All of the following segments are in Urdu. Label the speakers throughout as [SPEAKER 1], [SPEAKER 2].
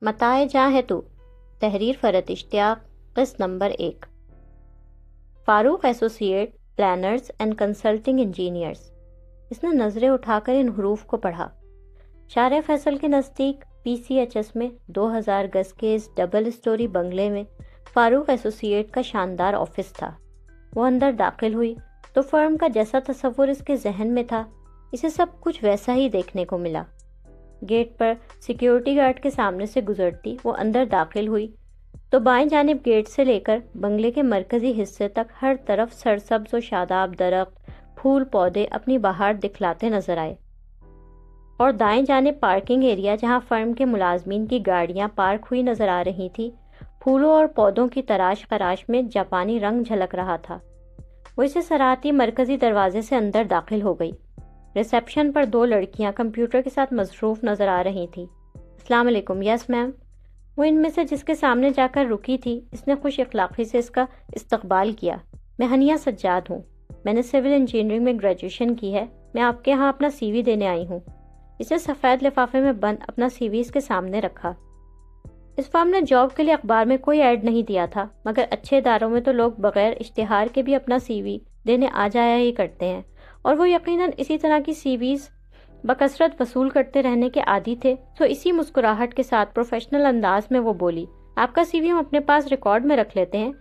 [SPEAKER 1] متاع جاں ہے تو، تحریر فرت اشتیاق، قسط number 1۔ Farooq associate planners and consulting engineers. اس نے نظریں اٹھا کر ان حروف کو پڑھا۔ شارع فیصل کے نزدیک PCHS میں 2000 گز کے اس ڈبل اسٹوری بنگلے میں فاروق ایسوسی ایٹ کا شاندار آفس تھا۔ وہ اندر داخل ہوئی تو فرم کا جیسا تصور اس کے ذہن میں تھا، اسے سب کچھ ویسا ہی دیکھنے کو ملا۔ گیٹ پر سیکیورٹی گارڈ کے سامنے سے گزرتی وہ اندر داخل ہوئی تو بائیں جانب گیٹ سے لے کر بنگلے کے مرکزی حصے تک ہر طرف سرسبز و شاداب درخت، پھول پودے اپنی بہار دکھلاتے نظر آئے، اور دائیں جانب پارکنگ ایریا جہاں فرم کے ملازمین کی گاڑیاں پارک ہوئی نظر آ رہی تھی، پھولوں اور پودوں کی تراش خراش میں جاپانی رنگ جھلک رہا تھا۔ وہ اسے سراہتی مرکزی دروازے سے اندر داخل ہو گئی۔ ریسیپشن پر 2 لڑکیاں کمپیوٹر کے ساتھ مصروف نظر آ رہی تھیں۔ السلام علیکم۔ یس میم۔ وہ ان میں سے جس کے سامنے جا کر رکی تھی، اس نے خوش اخلاقی سے اس کا استقبال کیا۔ میں ہنیہ سجاد ہوں، میں نے سول انجینئرنگ میں گریجویشن کی ہے، میں آپ کے ہاں اپنا CV دینے آئی ہوں۔ اسے سفید لفافے میں بند اپنا CV اس کے سامنے رکھا۔ اس فرم نے جاب کے لیے اخبار میں کوئی ایڈ نہیں دیا تھا، مگر اچھے اداروں میں تو لوگ بغیر اشتہار کے بھی اپنا CV دینے آ جایا ہی کرتے ہیں، اور وہ یقیناً اسی طرح کی CVs بکثرت وصول کرتے رہنے کے عادی تھے۔ تو اسی مسکراہٹ کے ساتھ پروفیشنل انداز میں وہ بولی، آپ کا CV ہم اپنے پاس ریکارڈ میں رکھ لیتے ہیں،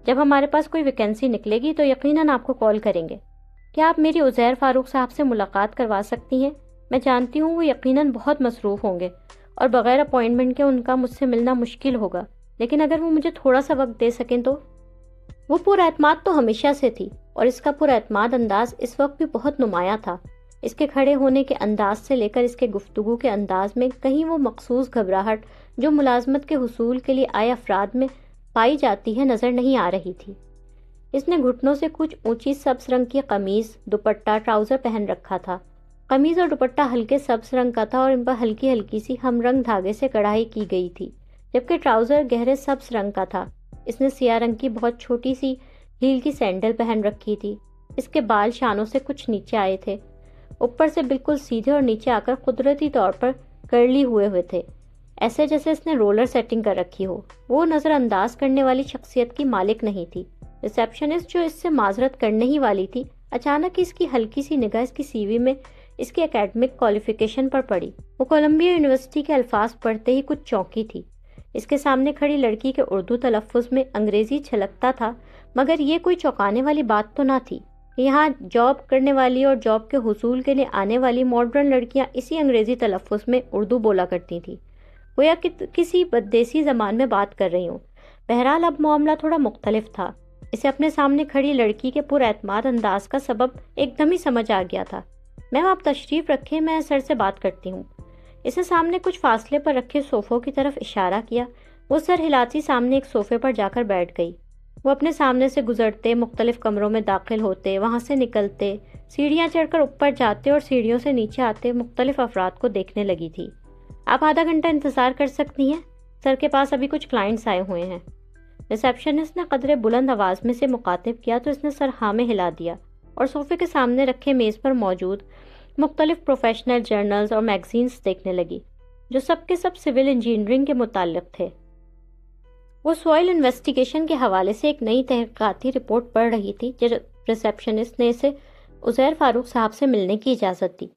[SPEAKER 1] جب ہمارے پاس کوئی ویکینسی نکلے گی تو یقیناً آپ کو کال کریں گے۔ کیا آپ میری عزیر فاروق صاحب سے ملاقات کروا سکتی ہیں؟ میں جانتی ہوں وہ یقیناً بہت مصروف ہوں گے اور بغیر اپوائنٹمنٹ کے ان کا مجھ سے ملنا مشکل ہوگا، لیکن اگر وہ مجھے تھوڑا سا وقت دے سکیں تو۔ وہ پر اعتماد تو ہمیشہ سے تھی، اور اس کا پر اعتماد انداز اس وقت بھی بہت نمایاں تھا۔ اس کے کھڑے ہونے کے انداز سے لے کر اس کے گفتگو کے انداز میں کہیں وہ مخصوص گھبراہٹ جو ملازمت کے حصول کے لیے آئے افراد میں پائی جاتی ہے نظر نہیں آ رہی تھی۔ اس نے گھٹنوں سے کچھ اونچی سبز رنگ کی قمیض، دوپٹہ، ٹراؤزر پہن رکھا تھا۔ قمیض اور دوپٹہ ہلکے سبز رنگ کا تھا اور ان پر ہلکی ہلکی سی ہم رنگ دھاگے سے کڑھائی کی گئی تھی، جبکہ ٹراؤزر گہرے سبز رنگ کا تھا۔ اس نے سیاہ رنگ کی بہت چھوٹی سی ہیل کی سینڈل پہن رکھی تھی۔ اس کے بال شانوں سے کچھ نیچے آئے تھے، اوپر سے بالکل سیدھے اور نیچے آ کر قدرتی طور پر کرلی ہوئے تھے، ایسے جیسے اس نے رولر سیٹنگ کر رکھی ہو۔ وہ نظر انداز کرنے والی شخصیت کی مالک نہیں تھی۔ ریسیپشنسٹ جو اس سے معذرت کرنے ہی والی تھی، اچانک اس کی ہلکی سی نگاہ اس کی CV میں اس کی اکیڈمک کوالیفیکیشن پر پڑی۔ وہ کولمبیا یونیورسٹی کے الفاظ پڑھتے ہی کچھ چونکی تھی۔ اس کے سامنے کھڑی لڑکی کے اردو تلفظ میں انگریزی چھلکتا تھا، مگر یہ کوئی چونکانے والی بات تو نہ تھی۔ یہاں جاب کرنے والی اور جاب کے حصول کے لیے آنے والی ماڈرن لڑکیاں اسی انگریزی تلفظ میں اردو بولا کرتی تھیں، گویا کسی بددیسی زبان میں بات کر رہی ہوں۔ بہرحال اب معاملہ تھوڑا مختلف تھا۔ اسے اپنے سامنے کھڑی لڑکی کے پر اعتماد انداز کا سبب ایک دم ہی سمجھ آ گیا تھا۔ میم آپ تشریف رکھیں، میں سر سے بات کرتی ہوں۔ اسے سامنے کچھ فاصلے پر رکھے صوفوں کی طرف اشارہ کیا۔ وہ سر ہلاتی سامنے ایک صوفے پر جا کر بیٹھ گئی۔ وہ اپنے سامنے سے گزرتے، مختلف کمروں میں داخل ہوتے، وہاں سے نکلتے، سیڑھیاں چڑھ کر اوپر جاتے اور سیڑھیوں سے نیچے آتے مختلف افراد کو دیکھنے لگی تھی۔ آپ آدھا گھنٹہ انتظار کر سکتی ہیں، سر کے پاس ابھی کچھ کلائنٹس آئے ہوئے ہیں۔ ریسیپشنسٹ نے قدرے بلند آواز میں سے مخاطب کیا تو اس نے سر ہاں میں ہلا دیا اور صوفے کے سامنے رکھے میز پر موجود مختلف پروفیشنل جرنلز اور میگزینز دیکھنے لگی، جو سب کے سب سول انجینئرنگ کے متعلق تھے۔ وہ سوائل انویسٹیگیشن کے حوالے سے ایک نئی تحقیقاتی رپورٹ پڑھ رہی تھی جب ریسیپشنسٹ نے اسے عزیر فاروق صاحب سے ملنے کی اجازت دی۔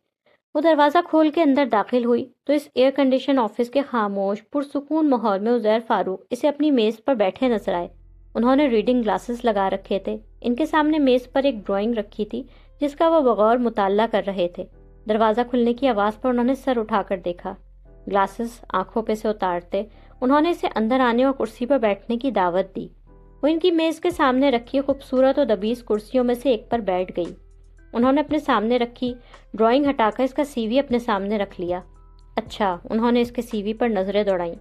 [SPEAKER 1] وہ دروازہ کھول کے اندر داخل ہوئی تو اس ایئر کنڈیشن آفس کے خاموش پرسکون ماحول میں عزیر فاروق اسے اپنی میز پر بیٹھے نظر آئے۔ انہوں نے ریڈنگ گلاسز لگا رکھے تھے۔ ان کے سامنے میز پر ایک ڈرائنگ رکھی تھی جس کا وہ بغور مطالعہ کر رہے تھے۔ دروازہ کھلنے کی آواز پر انہوں نے سر اٹھا کر دیکھا۔ گلاسز آنکھوں پہ سے اتارتے انہوں نے اسے اندر آنے اور کرسی پر بیٹھنے کی دعوت دی۔ وہ ان کی میز کے سامنے رکھی خوبصورت اور دبیز کرسیوں میں سے ایک پر بیٹھ گئی۔ انہوں نے اپنے سامنے رکھی ڈرائنگ ہٹا کر اس کا CV اپنے سامنے رکھ لیا۔ اچھا، انہوں نے اس کے CV پر نظریں دوڑائیں۔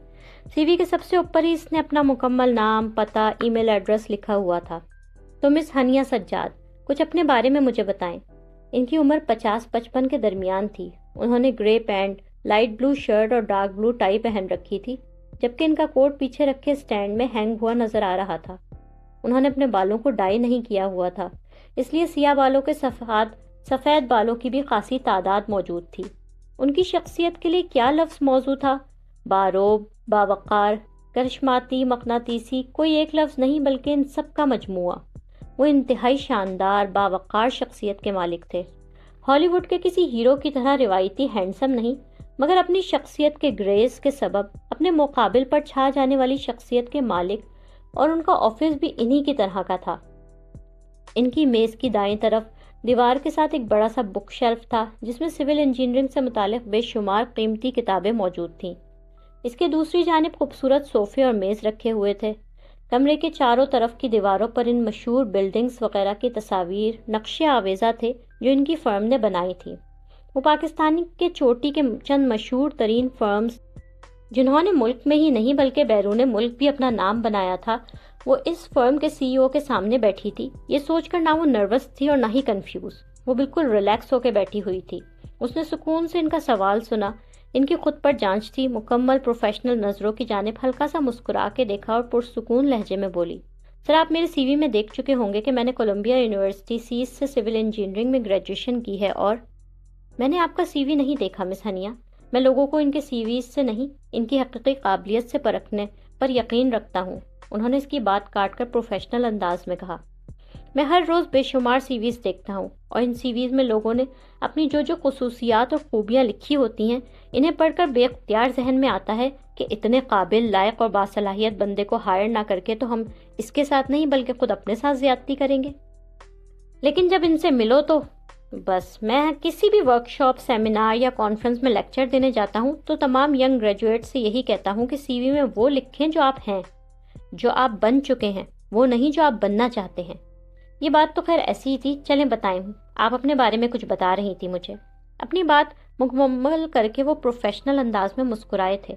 [SPEAKER 1] CV کے سب سے اوپر ہی اس نے اپنا مکمل نام، پتہ، ای میل ایڈریس لکھا ہوا تھا۔ تو مس ہنیہ سجاد، کچھ اپنے بارے میں مجھے بتائیں۔ ان کی عمر 50-55 کے درمیان تھی۔ انہوں نے گرے پینٹ، لائٹ بلو شرٹ اور ڈارک بلو ٹائی پہن رکھی تھی، جبکہ ان کا کوٹ پیچھے رکھے سٹینڈ میں ہینگ ہوا نظر آ رہا تھا۔ انہوں نے اپنے بالوں کو ڈائی نہیں کیا ہوا تھا، اس لیے سیاہ بالوں کے صفحات سفید بالوں کی بھی خاصی تعداد موجود تھی۔ ان کی شخصیت کے لیے کیا لفظ موزوں تھا؟ باروب، باوقار، کرشماتی، مقناطیسی، کوئی ایک لفظ نہیں بلکہ ان سب کا مجموعہ۔ وہ انتہائی شاندار، باوقار شخصیت کے مالک تھے۔ ہالی ووڈ کے کسی ہیرو کی طرح روایتی ہینڈسم نہیں، مگر اپنی شخصیت کے گریز کے سبب اپنے مقابل پر چھا جانے والی شخصیت کے مالک، اور ان کا آفس بھی انہی کی طرح کا تھا۔ ان کی میز کی دائیں طرف دیوار کے ساتھ ایک بڑا سا بک شیلف تھا جس میں سول انجینئرنگ سے متعلق بے شمار قیمتی کتابیں موجود تھیں۔ اس کے دوسری جانب خوبصورت صوفے اور میز رکھے ہوئے تھے۔ کمرے کے چاروں طرف کی دیواروں پر ان مشہور بلڈنگز وغیرہ کی تصاویر، نقشے آویزہ تھے جو ان کی فرم نے بنائی تھی۔ وہ پاکستانی کے چوٹی کے چند مشہور ترین فرمز جنہوں نے ملک میں ہی نہیں بلکہ بیرون ملک بھی اپنا نام بنایا تھا، وہ اس فرم کے سی ای او کے سامنے بیٹھی تھی۔ یہ سوچ کر نہ وہ نروس تھی اور نہ ہی کنفیوز، وہ بالکل ریلیکس ہو کے بیٹھی ہوئی تھی۔ اس نے سکون سے ان کا سوال سنا، ان کی خود پر جانچ تھی، مکمل پروفیشنل نظروں کی جانب ہلکا سا مسکرا کے دیکھا اور پرسکون لہجے میں بولی، سر آپ میرے سی وی میں دیکھ چکے ہوں گے کہ میں نے کولمبیا یونیورسٹی سیز سے سول انجینئرنگ میں گریجویشن کی ہے، اور میں نے آپ کا سی وی نہیں دیکھا مس ہنیا۔ میں لوگوں کو ان کے سی ویز سے نہیں، ان کی حقیقی قابلیت سے پرکھنے پر یقین رکھتا ہوں۔ انہوں نے اس کی بات کاٹ کر پروفیشنل انداز میں کہا، میں ہر روز بے شمار سی ویز دیکھتا ہوں، اور ان سی ویز میں لوگوں نے اپنی جو خصوصیات اور خوبیاں لکھی ہوتی ہیں، انہیں پڑھ کر بے اختیار ذہن میں آتا ہے کہ اتنے قابل، لائق اور باصلاحیت بندے کو ہائر نہ کر کے تو ہم اس کے ساتھ نہیں بلکہ خود اپنے ساتھ زیادتی کریں گے۔ لیکن جب ان سے ملو تو بس، میں کسی بھی ورکشاپ، سیمینار یا کانفرنس میں لیکچر دینے جاتا ہوں تو تمام ینگ گریجویٹ سے یہی کہتا ہوں کہ سی وی میں وہ لکھیں جو آپ ہیں، جو آپ بن چکے ہیں، وہ نہیں جو آپ بننا چاہتے ہیں۔ یہ بات تو خیر ایسی ہی تھی، چلیں بتائیں، آپ اپنے بارے میں کچھ بتا رہی تھی مجھے۔ اپنی بات مکمل کر کے وہ پروفیشنل انداز میں مسکرائے تھے،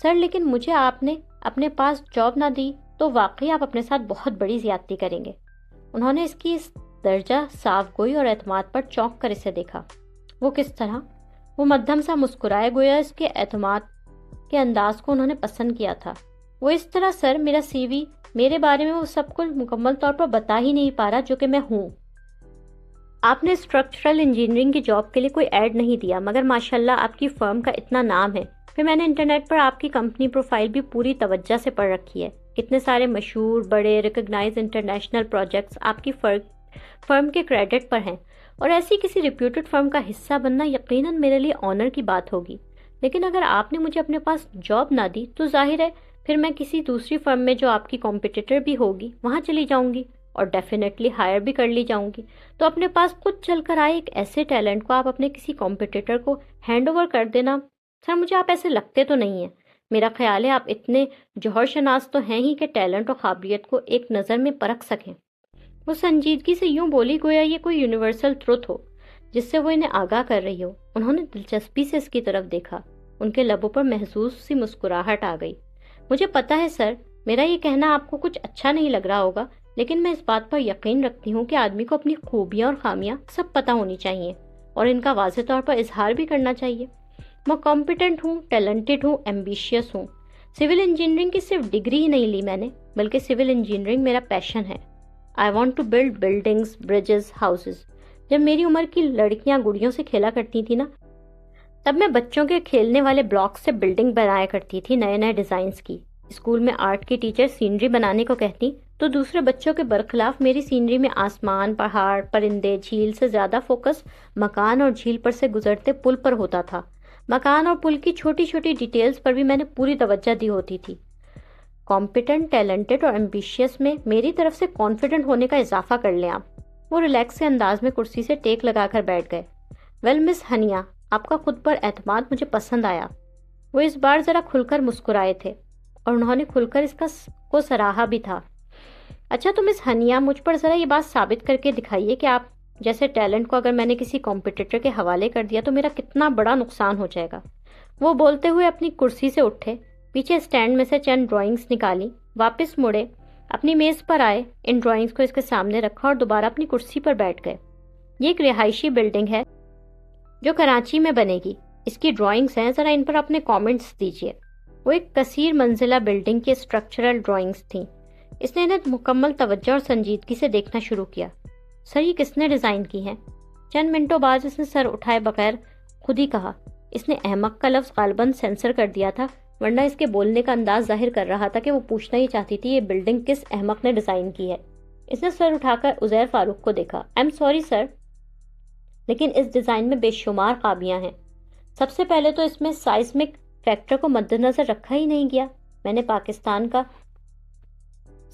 [SPEAKER 1] سر لیکن مجھے آپ نے اپنے پاس جاب نہ دی تو واقعی آپ اپنے ساتھ بہت بڑی زیادتی کریں گے۔ انہوں نے اس کی اس درجہ صاف گوئی اور اعتماد پر چونک کر اسے دیکھا۔ وہ کس طرح؟ وہ مدھم سا مسکرائے، گویا اس کے اعتماد کے انداز کو انہوں نے پسند کیا تھا۔ وہ اس طرح، سر میرا سی وی میرے بارے میں وہ سب کچھ مکمل طور پر بتا ہی نہیں پا رہا جو کہ میں ہوں۔ آپ نے اسٹرکچرل انجینئرنگ کی جاب کے لیے کوئی ایڈ نہیں دیا، مگر ماشاءاللہ آپ کی فرم کا اتنا نام ہے۔ پھر میں نے انٹرنیٹ پر آپ کی کمپنی پروفائل بھی پوری توجہ سے پڑھ رکھی ہے۔ کتنے سارے مشہور، بڑے، ریکگنائز انٹرنیشنل پروجیکٹس آپ کی فرم کے کریڈٹ پر ہیں، اور ایسی کسی ریپیوٹڈ فرم کا حصہ بننا یقیناً میرے لیے آنر کی بات ہوگی۔ لیکن اگر آپ نے مجھے اپنے پاس جاب نہ دی تو ظاہر ہے پھر میں کسی دوسری فرم میں جو آپ کی کمپیٹیٹر بھی ہوگی وہاں چلی جاؤں گی، اور ڈیفینیٹلی ہائر بھی کر لی جاؤں گی۔ تو اپنے پاس خود چل کر آئے ایک ایسے ٹیلنٹ کو آپ اپنے کسی کمپیٹیٹر کو ہینڈ اوور کر دینا، سر مجھے آپ ایسے لگتے تو نہیں ہیں۔ میرا خیال ہے آپ اتنے جوہر شناس تو ہیں ہی کہ ٹیلنٹ اور قابلیت کو ایک نظر میں پرکھ سکیں۔ وہ سنجیدگی سے یوں بولی گویا یہ کوئی یونیورسل ٹروتھ ہو جس سے وہ انہیں آگاہ کر رہی ہو۔ انہوں نے دلچسپی سے اس کی طرف دیکھا، ان کے لبوں پر محسوس سی مسکراہٹ آ گئی۔ مجھے پتا ہے سر، میرا یہ کہنا آپ کو کچھ اچھا نہیں لگ رہا ہوگا، لیکن میں اس بات پر یقین رکھتی ہوں کہ آدمی کو اپنی خوبیاں اور خامیاں سب پتہ ہونی چاہیے، اور ان کا واضح طور پر اظہار بھی کرنا چاہیے۔ میں کمپیٹنٹ ہوں، ٹیلنٹڈ ہوں، ایمبیشیس ہوں۔ سول انجینئرنگ کی صرف ڈگری ہی نہیں لی میں نے، بلکہ سول انجینئرنگ میرا پیشن ہے۔ I want to build buildings, bridges, houses. جب میری عمر کی لڑکیاں گڑیوں سے کھیلا کرتی تھی نا، تب میں بچوں کے کھیلنے والے بلاک سے بلڈنگ بنایا کرتی تھی، نئے نئے ڈیزائنز کی۔ اسکول میں آرٹ کی ٹیچر سینری بنانے کو کہتی تو دوسرے بچوں کے برخلاف میری سینری میں آسمان، پہاڑ، پرندے، جھیل سے زیادہ فوکس مکان اور جھیل پر سے گزرتے پل پر ہوتا تھا۔ مکان اور پل کی چھوٹی چھوٹی ڈیٹیلز پر بھی میں نے پوری توجہ دی ہوتی تھی۔ کمپیٹنٹ، ٹیلنٹڈ اور ایمبیشیس میں میری طرف سے کانفیڈنٹ ہونے کا اضافہ کر لیں آپ۔ وہ ریلیکس سے انداز میں کرسی سے ٹیک لگا کر بیٹھ گئے۔ ویل مس ہنیا، آپ کا خود پر اعتماد مجھے پسند آیا۔ وہ اس بار ذرا کھل کر مسکرائے تھے، اور انہوں نے کھل کر اس کو سراہا بھی تھا۔ اچھا تو مس ہنیا، مجھ پر ذرا یہ بات ثابت کر کے دکھائیے کہ آپ جیسے ٹیلنٹ کو اگر میں نے کسی کمپیٹیٹر کے حوالے کر دیا تو میرا کتنا بڑا نقصان ہو جائے گا۔ وہ بولتے ہوئے اپنی کرسی سے اٹھے، پیچھے اسٹینڈ میں سے چند ڈرائنگز نکالی، واپس مڑے، اپنی میز پر آئے، ان ڈرائنگز کو اس کے سامنے رکھا اور دوبارہ اپنی کرسی پر بیٹھ گئے۔ یہ ایک رہائشی بلڈنگ ہے جو کراچی میں بنے گی، اس کی ڈرائنگز ہیں، ذرا ان پر اپنے کامنٹس دیجیے۔ وہ ایک کثیر منزلہ بلڈنگ کی اسٹرکچرل ڈرائنگز تھیں۔ اس نے انہیں مکمل توجہ اور سنجیدگی سے دیکھنا شروع کیا۔ سر یہ کس نے ڈیزائن کی ہیں؟ چند منٹوں بعد اس نے سر اٹھائے بغیر خود ہی کہا، اس نے احمق کا لفظ غالباً سینسر کر دیا تھا، ورنہ اس کے بولنے کا انداز ظاہر کر رہا تھا کہ وہ پوچھنا ہی چاہتی تھی یہ بلڈنگ کس احمق نے ڈیزائن کی ہے۔ اس نے سر اٹھا کر عزیر فاروق کو دیکھا۔ آئی ایم سوری سر، لیکن اس ڈیزائن میں بے شمار خامیاں ہیں۔ سب سے پہلے تو اس میں سائزمک فیکٹر کو مد نظر رکھا ہی نہیں گیا۔ میں نے پاکستان کا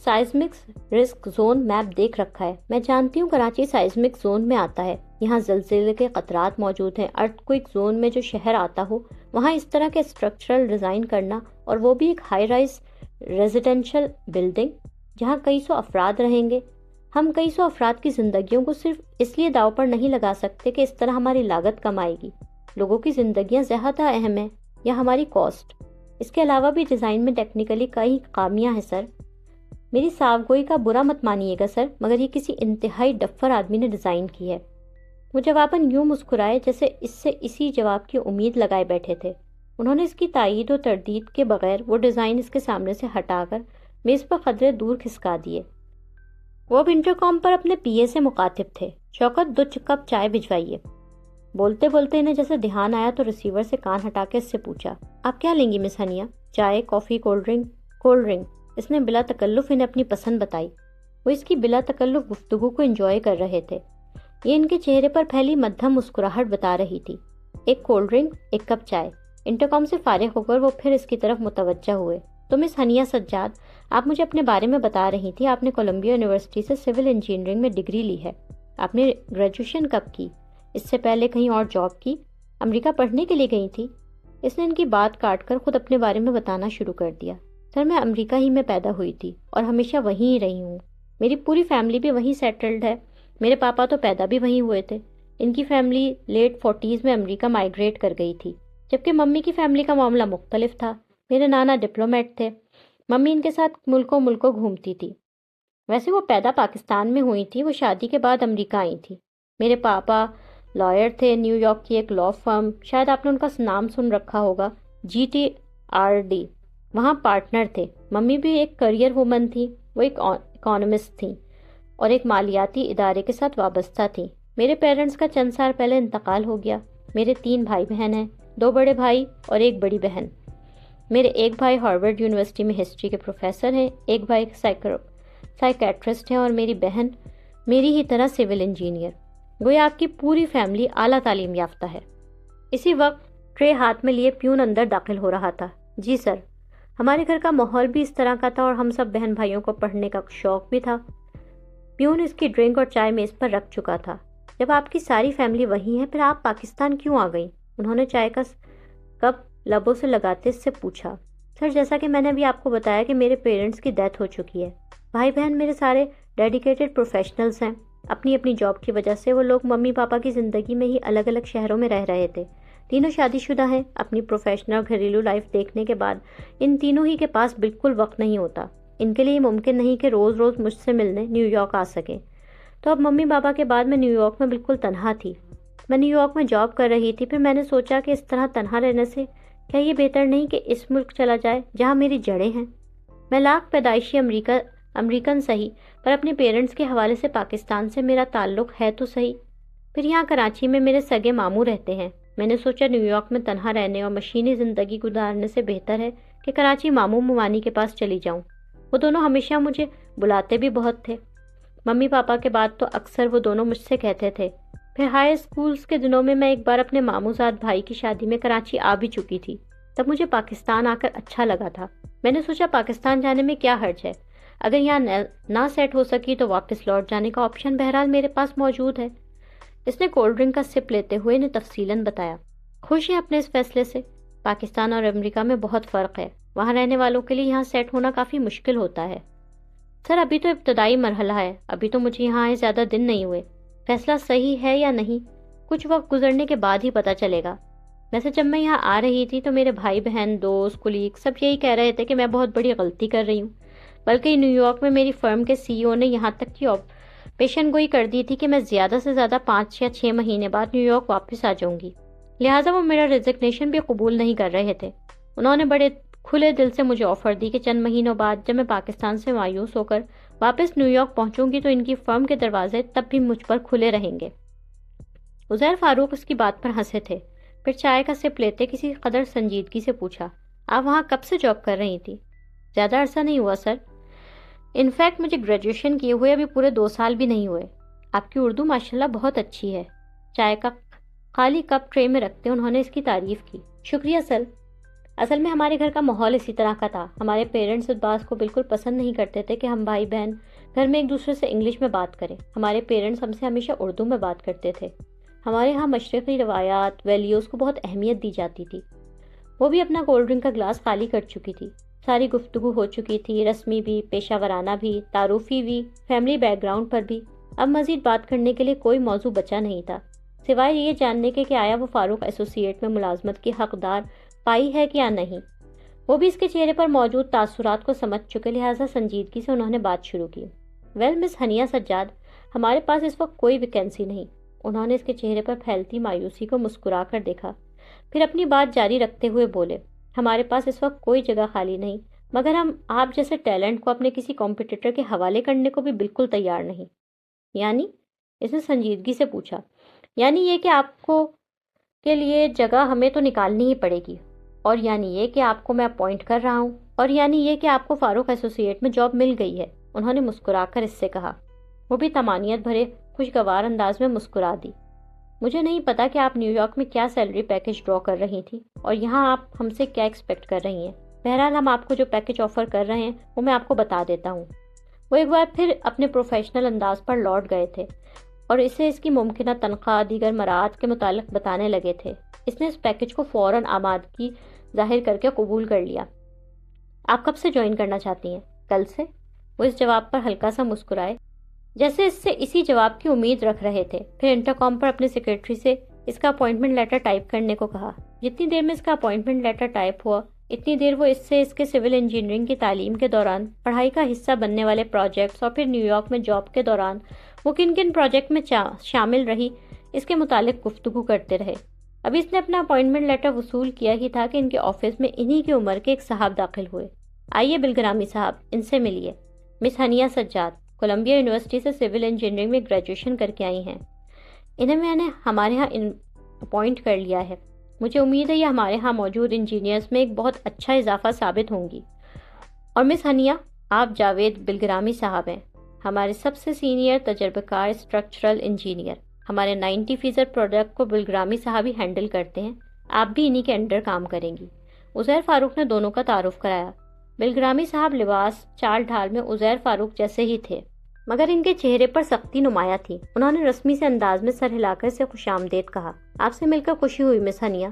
[SPEAKER 1] سائزمک رسک زون میپ دیکھ رکھا ہے، میں جانتی ہوں کراچی سائزمک زون میں آتا ہے، یہاں زلزلے کے خطرات موجود ہیں۔ ارتھ زون میں جو شہر آتا ہو وہاں اس طرح کے اسٹرکچرل ڈیزائن کرنا، اور وہ بھی ایک ہائی رائز ریزیڈینشل بلڈنگ جہاں کئی سو افراد رہیں گے۔ ہم کئی سو افراد کی زندگیوں کو صرف اس لیے داؤ پر نہیں لگا سکتے کہ اس طرح ہماری لاگت کم آئے گی۔ لوگوں کی زندگیاں زیادہ اہم ہیں یا ہماری کاسٹ۔ اس کے علاوہ بھی ڈیزائن میں ٹیکنیکلی کئی خامیاں ہیں سر۔ میری صافگوئی کا برا مت مانیے گا سر، مگر یہ کسی انتہائی ڈفر آدمی نے ڈیزائن کی ہے۔ وہ جواباً یوں مسکرائے جیسے اس سے اسی جواب کی امید لگائے بیٹھے تھے۔ انہوں نے اس کی تائید و تردید کے بغیر وہ ڈیزائن اس کے سامنے سے ہٹا کر میز پر قدرے دور کھسکا دیے۔ وہ اب انٹرکام پر اپنے پی اے سے مخاطب تھے۔ شوکت 2 کپ چائے بھجوائیے۔ بولتے بولتے انہیں جیسے دھیان آیا تو ریسیور سے کان ہٹا کے اس سے پوچھا، آپ کیا لیں گی مس ہنیا؟ چائے، coffee, cold drink? Cold drink. اس نے بلا تکلف انہیں اپنی پسند بتائی۔ وہ اس کی بلا تکلف گفتگو کو انجوائے کر رہے تھے۔ یہ ان کے چہرے پر پھیلی مدھم مسکراہٹ بتا رہی تھی۔ ایک کولڈ ڈرنک، 1 کپ چائے۔ انٹرکام سے فارغ ہو کر وہ پھر اس کی طرف متوجہ ہوئے۔ تو مس ہنیا سجاد، آپ مجھے اپنے بارے میں بتا رہی تھی، آپ نے کولمبیا یونیورسٹی سے سول انجینئرنگ میں ڈگری لی ہے۔ آپ نے گریجویشن کب کی؟ اس سے پہلے کہیں اور جاب کی؟ امریکہ پڑھنے کے لیے گئی تھی؟ اس نے ان کی بات کاٹ کر خود اپنے بارے میں بتانا شروع کر دیا۔ سر، میں امریکہ ہی میں پیدا ہوئی تھی اور ہمیشہ وہیں ہی رہی ہوں۔ میری پوری فیملی بھی وہیں سیٹلڈ ہے۔ میرے پاپا تو پیدا بھی وہیں ہوئے تھے۔ ان کی فیملی لیٹ 40s میں امریکہ مائیگریٹ کر گئی تھی، جبکہ ممی کی فیملی کا معاملہ مختلف تھا۔ میرے نانا ڈپلومیٹ تھے، ممی ان کے ساتھ ملکوں گھومتی تھی۔ ویسے وہ پیدا پاکستان میں ہوئی تھی، وہ شادی کے بعد امریکہ آئی تھی۔ میرے پاپا لائر تھے، نیو یارک کی ایک لا فرم، شاید آپ نے ان کا نام سن رکھا ہوگا، GTRD، وہاں پارٹنر تھے۔ ممی بھی ایک کریئر وومن تھی، وہ ایک اکانومسٹ تھیں اور ایک مالیاتی ادارے کے ساتھ وابستہ تھیں۔ میرے پیرنٹس کا چند سال پہلے انتقال ہو گیا۔ میرے 3 بھائی بہن ہیں، 2 بڑے بھائی اور 1 بڑی بہن۔ میرے ایک بھائی ہارورڈ یونیورسٹی میں ہسٹری کے پروفیسر ہیں، ایک بھائی سائیکیٹرسٹ ہیں اور میری بہن میری ہی طرح سول انجینئر۔ گویا آپ کی پوری فیملی اعلیٰ تعلیم یافتہ ہے۔ اسی وقت ٹرے ہاتھ میں لیے پیون اندر داخل ہو رہا تھا۔ جی سر، ہمارے گھر کا ماحول بھی اس طرح کا تھا اور ہم سب بہن بھائیوں کو پڑھنے کا شوق بھی تھا۔ پیون اس کی ڈرنک اور چائے میز پر رکھ چکا تھا۔ جب آپ کی ساری فیملی وہی ہے، پھر آپ پاکستان کیوں آ گئیں؟ انہوں نے چائے کا کپ لبوں سے لگاتے اس سے پوچھا۔ سر، جیسا کہ میں نے ابھی آپ کو بتایا کہ میرے پیرنٹس کی ڈیتھ ہو چکی ہے۔ بھائی بہن میرے سارے ڈیڈیکیٹڈ پروفیشنلز ہیں۔ اپنی اپنی جاب کی وجہ سے وہ لوگ ممی پاپا کی زندگی میں ہی الگ الگ شہروں میں رہ رہے تھے۔ تینوں شادی شدہ ہیں۔ اپنی پروفیشنل اور گھریلو لائف دیکھنے کے بعد ان تینوں ہی کے پاس بالکل وقت نہیں ہوتا۔ ان کے لیے یہ ممکن نہیں کہ روز روز مجھ سے ملنے نیو یارک آ سکیں۔ تو اب ممی پاپا کے بعد میں نیو یارک میں بالکل تنہا تھی۔ میں نیو یارک میں جاب کر رہی تھی، پھر میں نے سوچا کہ اس طرح تنہا رہنے سے کیا یہ بہتر نہیں کہ اس ملک چلا جائے جہاں میری جڑیں ہیں۔ میں لاکھ پیدائشی امریکن سہی، پر اپنے پیرنٹس کے حوالے سے پاکستان سے میرا تعلق ہے تو صحیح۔ پھر یہاں کراچی میں میرے سگے ماموں رہتے ہیں۔ میں نے سوچا نیو یارک میں تنہا رہنے اور مشینی زندگی گزارنے سے بہتر ہے کہ کراچی ماموں ممانی کے پاس چلی جاؤں۔ وہ دونوں ہمیشہ مجھے بلاتے بھی بہت تھے۔ ممی پاپا کے بعد تو اکثر وہ دونوں مجھ سے کہتے تھے۔ پھر ہائی اسکولز کے دنوں میں ایک بار اپنے ماموں زاد بھائی کی شادی میں کراچی آ بھی چکی تھی۔ تب مجھے پاکستان آ کر اچھا لگا تھا۔ میں نے سوچا پاکستان جانے میں کیا حرج ہے، اگر یہاں نہ سیٹ ہو سکی تو واپس لوٹ جانے کا آپشن بہرحال میرے پاس موجود ہے۔ اس نے کولڈ ڈرنک کا سپ لیتے ہوئے انہیں تفصیلاً بتایا۔ خوش ہیں اپنے اس فیصلے سے؟ پاکستان اور امریکہ میں بہت فرق ہے، وہاں رہنے والوں کے لیے یہاں سیٹ ہونا کافی مشکل ہوتا ہے۔ سر، ابھی تو ابتدائی مرحلہ ہے، ابھی تو مجھے یہاں آئے زیادہ دن نہیں ہوئے۔ فیصلہ صحیح ہے یا نہیں کچھ وقت گزرنے کے بعد ہی پتہ چلے گا۔ ویسے جب میں یہاں آ رہی تھی تو میرے بھائی بہن، دوست، کولیگ سب یہی کہہ رہے تھے کہ میں بہت بڑی غلطی کر رہی ہوں، بلکہ نیو یارک میں میری فرم کے CEO نے یہاں تک کی پیشن گوئی کر دی تھی کہ میں زیادہ سے زیادہ 5 یا 6 مہینے بعد نیو یارک واپس آ جاؤں گی، لہٰذا وہ میرا ریزگنیشن بھی قبول نہیں کر رہے تھے۔ انہوں نے بڑے کھلے دل سے مجھے آفر دی کہ چند مہینوں بعد جب میں پاکستان سے مایوس ہو کر واپس نیو یارک پہنچوں گی تو ان کی فرم کے دروازے تب بھی مجھ پر کھلے رہیں گے۔ عزیر فاروق اس کی بات پر ہنسے تھے، پھر چائے کا سپ لیتے کسی قدر سنجیدگی سے پوچھا، آپ وہاں کب سے جاب کر رہی تھی؟ زیادہ عرصہ نہیں ہوا سر، انفیکٹ مجھے گریجویشن کیے ہوئے ابھی پورے 2 سال بھی نہیں ہوئے۔ آپ کی اردو ماشاءاللہ بہت اچھی ہے۔ چائے کا خالی کپ ٹرے میں رکھتے انہوں نے اس کی تعریف کی۔ شکریہ سر، اصل میں ہمارے گھر کا ماحول اسی طرح کا تھا۔ ہمارے پیرنٹس اس بات کو بالکل پسند نہیں کرتے تھے کہ ہم بھائی بہن گھر میں ایک دوسرے سے انگلش میں بات کریں۔ ہمارے پیرنٹس ہم سے ہمیشہ اردو میں بات کرتے تھے۔ ہمارے ہاں مشرقی روایات، ویلیوز کو بہت اہمیت دی جاتی تھی۔ وہ بھی اپنا کولڈ ڈرنک کا گلاس خالی کر چکی تھی۔ ساری گفتگو ہو چکی تھی، رسمی بھی، پیشہ ورانہ بھی، تعارفی بھی، فیملی بیک گراؤنڈ پر بھی۔ اب مزید بات کرنے کے لیے کوئی موضوع بچا نہیں تھا، سوائے یہ جاننے کے کہ آیا وہ فاروق ایسوسی ایٹ میں ملازمت کی حقدار پائی ہے کہ یا نہیں۔ وہ بھی اس کے چہرے پر موجود تاثرات کو سمجھ چکے، لہٰذا سنجیدگی سے انہوں نے بات شروع کی۔ ویل مس ہنیا سجاد، ہمارے پاس اس وقت کوئی ویکینسی نہیں۔ انہوں نے اس کے چہرے پر پھیلتی مایوسی کو مسکرا کر دیکھا، پھر اپنی بات جاری رکھتے ہوئے بولے، ہمارے پاس اس وقت کوئی جگہ خالی نہیں، مگر ہم آپ جیسے ٹیلنٹ کو اپنے کسی کمپٹیٹر کے حوالے کرنے کو بھی بالکل تیار نہیں۔ یعنی؟ اس نے سنجیدگی سے پوچھا۔ یعنی یہ کہ آپ کو کے لیے جگہ ہمیں تو نکالنی ہی پڑے گی، اور یعنی یہ کہ آپ کو میں اپوائنٹ کر رہا ہوں، اور یعنی یہ کہ آپ کو فاروق ایسوسی ایٹ میں جاب مل گئی ہے۔ انہوں نے مسکرا کر اس سے کہا۔ وہ بھی طمانینت بھرے خوشگوار انداز میں مسکرا دی۔ مجھے نہیں پتا کہ آپ نیو یارک میں کیا سیلری پیکج ڈرا کر رہی تھی، اور یہاں آپ ہم سے کیا ایکسپیکٹ کر رہی ہیں۔ بہرحال ہم آپ کو جو پیکج آفر کر رہے ہیں وہ میں آپ کو بتا دیتا ہوں۔ وہ ایک بار پھر اپنے پروفیشنل انداز پر لوٹ گئے تھے اور اسے اس کی ممکنہ تنخواہ دیگر مراعات کے متعلق بتانے لگے تھے۔ اس نے اس پیکج کو فوراً آمادگی ظاہر کر کے قبول کر لیا۔ آپ کب سے جوائن کرنا چاہتی ہیں؟ کل سے۔ وہ اس جواب پر ہلکا سا مسکرائے، جیسے اس سے اسی جواب کی امید رکھ رہے تھے، پھر انٹرکام پر اپنے سیکرٹری سے اس کا اپوائنٹمنٹ لیٹر ٹائپ کرنے کو کہا۔ جتنی دیر میں اس کا اپوائنٹمنٹ لیٹر ٹائپ ہوا، اتنی دیر وہ اس سے اس کے سول انجینئرنگ کی تعلیم کے دوران پڑھائی کا حصہ بننے والے پروجیکٹس اور پھر نیو یارک میں جاب کے دوران وہ کن کن پروجیکٹ میں شامل رہی اس کے متعلق گفتگو کرتے رہے۔ ابھی اس نے اپنا اپوائنٹمنٹ لیٹر وصول کیا ہی تھا کہ ان کے آفس میں انہی کی عمر کے ایک صاحب داخل ہوئے۔ آئیے بالگرامی صاحب، ان سے ملیے۔ مس ہنیا سجاد کولمبیا یونیورسٹی سے سول انجینئرنگ میں گریجویشن کر کے آئی ہیں۔ انہیں میں نے ہمارے ہاں اپوائنٹ کر لیا ہے۔ مجھے امید ہے یہ ہمارے ہاں موجود انجینئرز میں ایک بہت اچھا اضافہ ثابت ہوں گی۔ اور مس ہنیا، آپ جاوید بالگرامی صاحب ہیں، ہمارے سب سے سینئر تجربہ کار اسٹرکچرل انجینئر۔ ہمارے 90% پروڈکٹ کو بالگرامی صاحب ہی ہینڈل کرتے ہیں، آپ بھی انہی کے انڈر کام کریں گی۔ عزیر فاروق نے دونوں کا تعارف کرایا۔ بالگرامی صاحب لباس چال ڈھال میں عزیر فاروق جیسے ہی تھے، مگر ان کے چہرے پر سختی نمایاں تھی۔ انہوں نے رسمی سے انداز میں سر ہلا کر اسے خوش آمدید کہا۔ آپ سے مل کر خوشی ہوئی مس ہنیا۔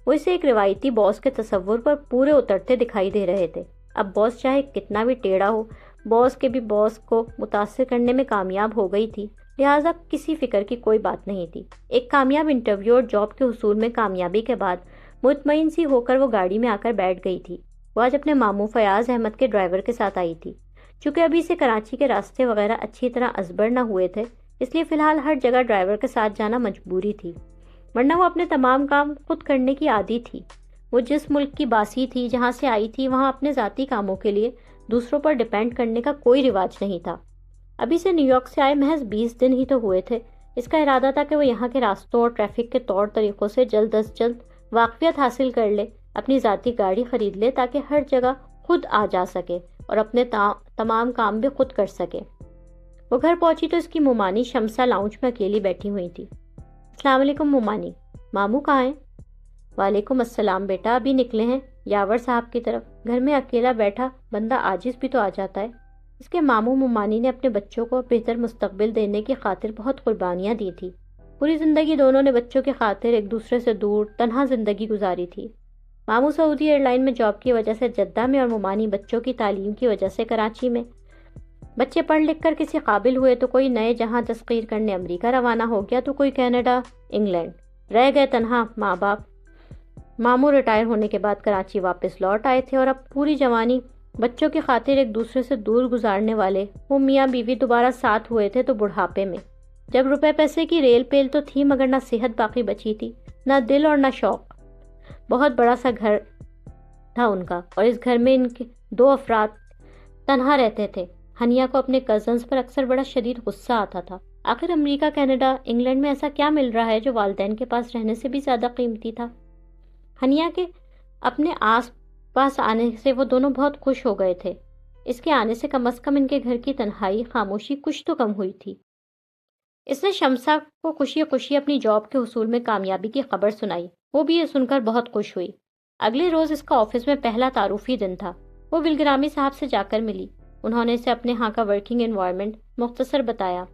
[SPEAKER 1] وہ اسے ایک روایتی باس کے تصور پر پورے اترتے دکھائی دے رہے تھے۔ اب باس چاہے کتنا بھی ٹیڑھا ہو، باس کے بھی باس کو متاثر کرنے میں کامیاب ہو گئی تھی، لہٰذا کسی فکر کی کوئی بات نہیں تھی۔ ایک کامیاب انٹرویو اور جاب کے حصول میں کامیابی کے بعد مطمئن سی ہو کر وہ گاڑی میں آ کر بیٹھ گئی تھی۔ وہ آج اپنے ماموں فیاض احمد کے ڈرائیور کے ساتھ آئی تھی۔ چونکہ ابھی سے کراچی کے راستے وغیرہ اچھی طرح ازبر نہ ہوئے تھے، اس لیے فی الحال ہر جگہ ڈرائیور کے ساتھ جانا مجبوری تھی، ورنہ وہ اپنے تمام کام خود کرنے کی عادی تھی۔ وہ جس ملک کی باسی تھی، جہاں سے آئی تھی، وہاں اپنے ذاتی کاموں کے لیے دوسروں پر ڈیپینڈ کرنے کا کوئی رواج نہیں تھا۔ ابھی سے نیو یارک سے آئے محض 20 دن ہی تو ہوئے تھے۔ اس کا ارادہ تھا کہ وہ یہاں کے راستوں اور ٹریفک کے طور طریقوں سے جلد از جلد واقفیت حاصل کر لے، اپنی ذاتی گاڑی خرید لے تاکہ ہر جگہ خود آ جا سکے اور اپنے تمام کام بھی خود کر سکے۔ وہ گھر پہنچی تو اس کی مومانی شمسہ لاؤنج میں اکیلی بیٹھی ہوئی تھی۔ السلام علیکم مومانی، ماموں کہاں ہیں؟ وعلیکم السلام بیٹا، ابھی نکلے ہیں یاور صاحب کی طرف۔ گھر میں اکیلا بیٹھا بندہ عاجز بھی تو آ جاتا ہے۔ اس کے ماموں مومانی نے اپنے بچوں کو بہتر مستقبل دینے کی خاطر بہت قربانیاں دی تھی۔ پوری زندگی دونوں نے بچوں کی خاطر ایک دوسرے سے دور تنہا زندگی گزاری تھی۔ ماموں سعودی ایئر لائن میں جاب کی وجہ سے جدہ میں، اور مومانی بچوں کی تعلیم کی وجہ سے کراچی میں۔ بچے پڑھ لکھ کر کسی قابل ہوئے تو کوئی نئے جہاں تسخیر کرنے امریکہ روانہ ہو گیا، تو کوئی کینیڈا، انگلینڈ۔ رہ گئے تنہا ماں باپ۔ ماموں ریٹائر ہونے کے بعد کراچی واپس لوٹ آئے تھے، اور اب پوری جوانی بچوں کی خاطر ایک دوسرے سے دور گزارنے والے وہ میاں بیوی دوبارہ ساتھ ہوئے تھے تو بڑھاپے میں، جب روپے پیسے کی ریل پیل تو تھی مگر نہ صحت باقی بچی تھی، نہ دل اور نہ شوق۔ بہت بڑا سا گھر تھا ان کا، اور اس گھر میں ان کے 2 افراد تنہا رہتے تھے۔ ہنیا کو اپنے کزنز پر اکثر بڑا شدید غصہ آتا تھا۔ آخر امریکہ، کینیڈا، انگلینڈ میں ایسا کیا مل رہا ہے جو والدین کے پاس رہنے سے بھی زیادہ قیمتی تھا؟ ہنیا کے اپنے آس پاس آنے سے وہ دونوں بہت خوش ہو گئے تھے۔ اس کے آنے سے کم از کم ان کے گھر کی تنہائی، خاموشی کچھ تو کم ہوئی تھی۔ اس نے شمسا کو خوشی خوشی اپنی جاب کے حصول میں کامیابی کی خبر سنائی۔ وہ بھی یہ سن کر بہت خوش ہوئی۔ اگلے روز اس کا آفس میں پہلا تعارفی دن تھا۔ وہ بلگرامی صاحب سے جا کر ملی۔ انہوں نے اسے اپنے ہاں کا ورکنگ انوائرمنٹ مختصر بتایا،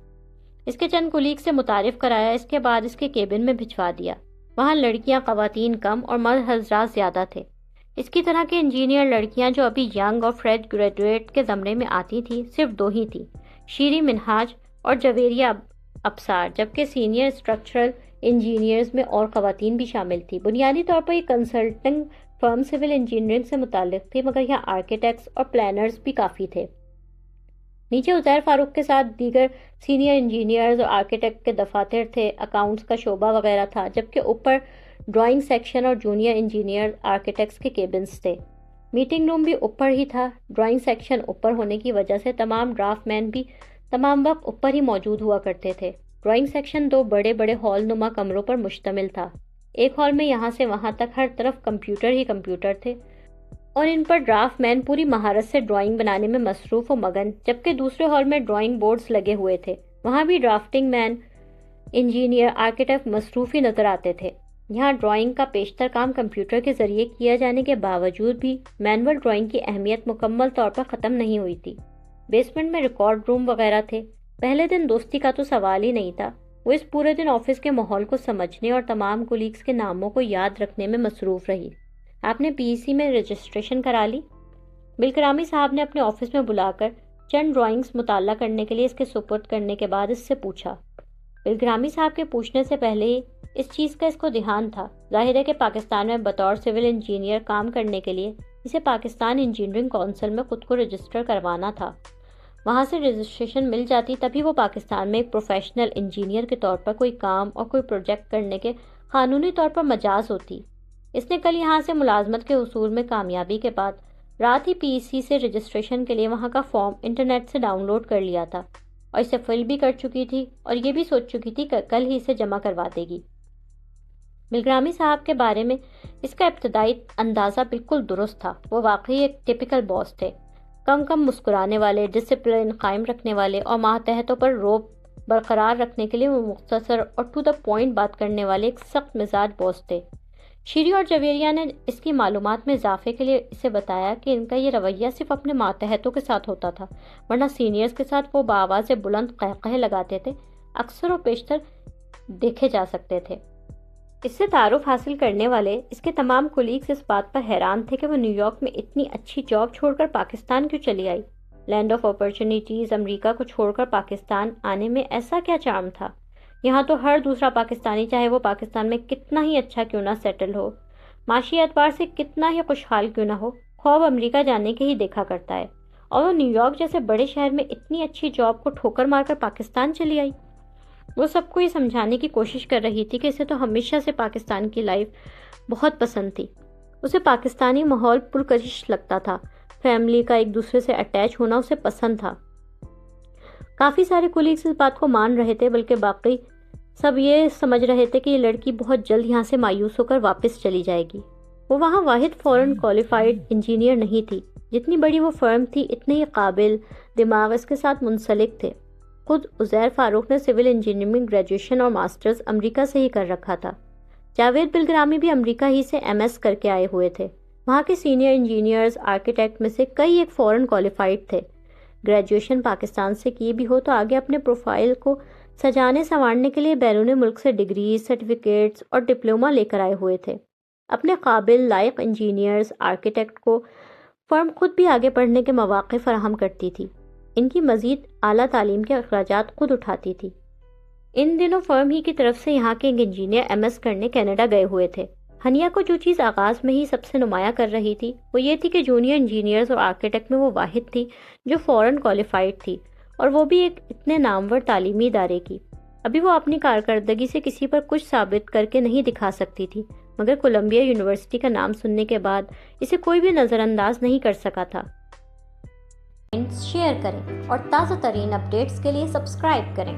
[SPEAKER 1] اس کے چند کولیگ سے متعارف کرایا، اس کے بعد اس کے کیبن میں بھجوا دیا۔ وہاں لڑکیاں، خواتین کم اور مرد حضرات زیادہ تھے۔ اس کی طرح کے انجینئر لڑکیاں جو ابھی ینگ اور فریش گریجویٹ کے زمرے میں آتی تھیں صرف 2 ہی تھیں، شیری منہاج اور جویریہ ابصار، جبکہ سینئر اسٹرکچرل انجینئرز میں اور خواتین بھی شامل تھیں۔ بنیادی طور پر یہ کنسلٹنگ فرم سول انجینئرنگ سے متعلق تھی، مگر یہاں آرکیٹیکٹس اور پلانرز بھی کافی تھے۔ نیچے عزیر فاروق کے ساتھ دیگر سینئر انجینئرز اور آرکیٹیکٹ کے دفاتر تھے، اکاؤنٹس کا شعبہ وغیرہ تھا، جبکہ اوپر ڈرائنگ سیکشن اور جونیئر انجینئر آرکیٹیکٹس کے کیبنز تھے۔ میٹنگ روم بھی اوپر ہی تھا۔ ڈرائنگ سیکشن اوپر ہونے کی وجہ سے تمام ڈرافٹ مین بھی تمام وقت اوپر ہی موجود ہوا کرتے تھے۔ ڈرائنگ سیکشن 2 بڑے بڑے ہال نما کمروں پر مشتمل تھا۔ ایک ہال میں یہاں سے وہاں تک ہر طرف کمپیوٹر ہی کمپیوٹر تھے اور ان پر ڈرافٹ مین پوری مہارت سے ڈرائنگ بنانے میں مصروف و مگن، جبکہ دوسرے ہال میں ڈرائنگ بورڈز لگے ہوئے تھے۔ وہاں بھی ڈرافٹنگ مین، انجینئر، آرکیٹیکٹ مصروف ہی نظر آتے تھے۔ یہاں ڈرائنگ کا بیشتر کام کمپیوٹر کے ذریعے کیا جانے کے باوجود بھی مینول ڈرائنگ کی اہمیت مکمل طور پر ختم نہیں ہوئی تھی۔ بیسمنٹ میں ریکارڈ روم وغیرہ تھے۔ پہلے دن دوستی کا تو سوال ہی نہیں تھا۔ وہ اس پورے دن آفس کے ماحول کو سمجھنے اور تمام کولیگز کے ناموں کو یاد رکھنے میں مصروف رہی۔ آپ نے پی ای سی میں رجسٹریشن کرا لی؟ بلکرامی صاحب نے اپنے آفس میں بلا کر چند ڈرائنگز مطالعہ کرنے کے لیے اس کے سپرد کرنے کے بعد اس سے پوچھا۔ بلکرامی صاحب کے پوچھنے سے پہلے ہی اس چیز کا اس کو دھیان تھا۔ ظاہر ہے کہ پاکستان میں بطور سول انجینئر کام کرنے کے لیے اسے پاکستان انجینئرنگ کونسل میں خود کو رجسٹر کروانا تھا۔ وہاں سے رجسٹریشن مل جاتی تبھی وہ پاکستان میں ایک پروفیشنل انجینئر کے طور پر کوئی کام اور کوئی پروجیکٹ کرنے کے قانونی طور پر مجاز ہوتی۔ اس نے کل یہاں سے ملازمت کے حصول میں کامیابی کے بعد رات ہی پی ای سی سے رجسٹریشن کے لیے وہاں کا فارم انٹرنیٹ سے ڈاؤن لوڈ کر لیا تھا اور اسے فل بھی کر چکی تھی اور یہ بھی سوچ چکی تھی کہ کل ہی اسے جمع کروا دے گی۔ بلگرامی صاحب کے بارے میں اس کا ابتدائی اندازہ بالکل درست تھا۔ وہ واقعی ایک ٹپیکل باس تھے، کم مسکرانے والے، ڈسپلن قائم رکھنے والے اور ماتحتوں پر روب برقرار رکھنے کے لیے وہ مختصر اور ٹو دا پوائنٹ بات کرنے والے ایک سخت مزاج باس تھے۔ شیری اور جویریہ نے اس کی معلومات میں اضافے کے لیے اسے بتایا کہ ان کا یہ رویہ صرف اپنے ماتحتوں کے ساتھ ہوتا تھا، ورنہ سینئرز کے ساتھ وہ بآواز بلند قہقہے لگاتے تھے، اکثر و بیشتر دیکھے جا سکتے تھے۔ اس سے تعارف حاصل کرنے والے اس کے تمام کولیگز اس بات پر حیران تھے کہ وہ نیو یارک میں اتنی اچھی جاب چھوڑ کر پاکستان کیوں چلی آئی۔ لینڈ آف اپرچونیٹیز، امریکہ کو چھوڑ کر پاکستان آنے میں ایسا کیا چارم تھا؟ یہاں تو ہر دوسرا پاکستانی، چاہے وہ پاکستان میں کتنا ہی اچھا کیوں نہ سیٹل ہو، معاشی اعتبار سے کتنا ہی خوشحال کیوں نہ ہو، خواب امریکہ جانے کے ہی دیکھا کرتا ہے، اور وہ نیو یارک جیسے بڑے شہر میں اتنی اچھی جاب کو ٹھوکر مار کر پاکستان چلی آئی۔ وہ سب کو یہ سمجھانے کی کوشش کر رہی تھی کہ اسے تو ہمیشہ سے پاکستان کی لائف بہت پسند تھی۔ اسے پاکستانی ماحول پرکشش لگتا تھا، فیملی کا ایک دوسرے سے اٹیچ ہونا اسے پسند تھا۔ کافی سارے کولیگز اس بات کو مان رہے تھے، بلکہ باقی سب یہ سمجھ رہے تھے کہ یہ لڑکی بہت جلد یہاں سے مایوس ہو کر واپس چلی جائے گی۔ وہ وہاں واحد فورن کوالیفائڈ انجینئر نہیں تھی۔ جتنی بڑی وہ فرم تھی اتنے ہی قابل دماغ اس کے ساتھ منسلک تھے۔ خود عزیر فاروق نے سول انجینئرنگ میں گریجویشن اور ماسٹرز امریکہ سے ہی کر رکھا تھا۔ جاوید بلگرامی بھی امریکہ ہی سے ایم ایس کر کے آئے ہوئے تھے۔ وہاں کے سینئر انجینئرز، آرکیٹیکٹ میں سے کئی ایک فورن کوالیفائڈ تھے۔ گریجویشن پاکستان سے کی بھی ہو تو آگے اپنے پروفائل کو سجانے سنوارنے کے لیے بیرون ملک سے ڈگریز، سرٹیفکیٹس اور ڈپلومہ لے کر آئے ہوئے تھے۔ اپنے قابل لائق انجینئرز، آرکیٹیکٹ کو فرم خود بھی آگے پڑھنے کے مواقع فراہم کرتی تھی۔ ان کی مزید اعلیٰ تعلیم کے اخراجات خود اٹھاتی تھی۔ ان دنوں فرم ہی کی طرف سے یہاں کے ایک انجینئر ایم ایس کرنے کینیڈا گئے ہوئے تھے۔ ہنیا کو جو چیز آغاز میں ہی سب سے نمایاں کر رہی تھی وہ یہ تھی کہ جونیئر انجینئرز اور آرکیٹیکٹ میں وہ واحد تھی جو فورن کوالیفائڈ تھی، اور وہ بھی ایک اتنے نامور تعلیمی ادارے کی۔ ابھی وہ اپنی کارکردگی سے کسی پر کچھ ثابت کر کے نہیں دکھا سکتی تھی، مگر کولمبیا یونیورسٹی کا نام سننے کے بعد اسے کوئی بھی نظر انداز نہیں کر سکا تھا۔ شیئر کریں اور تازہ ترین اپڈیٹس کے لیے سبسکرائب کریں۔